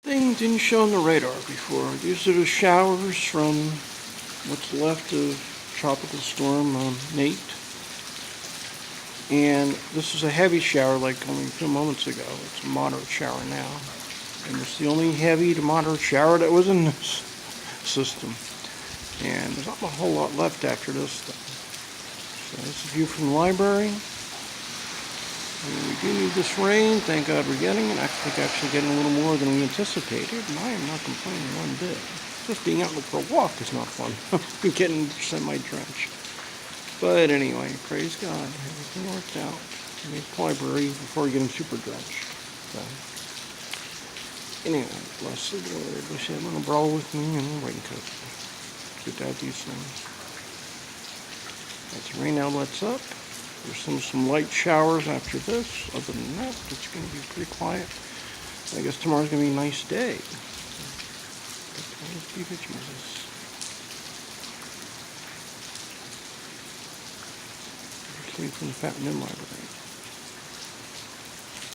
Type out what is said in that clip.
Thing didn't show on the radar before. These are the showers from what's left of Tropical Storm Nate. And this is a heavy shower like only a few moments ago. It's a moderate shower now. And it's the only heavy to moderate shower that was in this system. And there's not a whole lot left after this thing. So this is a view from the library. And we do need this rain. Thank God we're getting it. I think actually getting a little more than we anticipated. And I am not complaining one bit. Just being out for a walk is not fun. Getting semi-drenched. But anyway, praise God. Everything worked out. I made the library before getting super drenched. So, anyway, bless the Lord. Wish I had an umbrella with me and a raincoat. Good to have these things. As the rain now lets up. There's some light showers after this. Other than that, it's going to be pretty quiet. I guess tomorrow's going to be a nice day. Praise be to Jesus. From the Fountain Inn Library.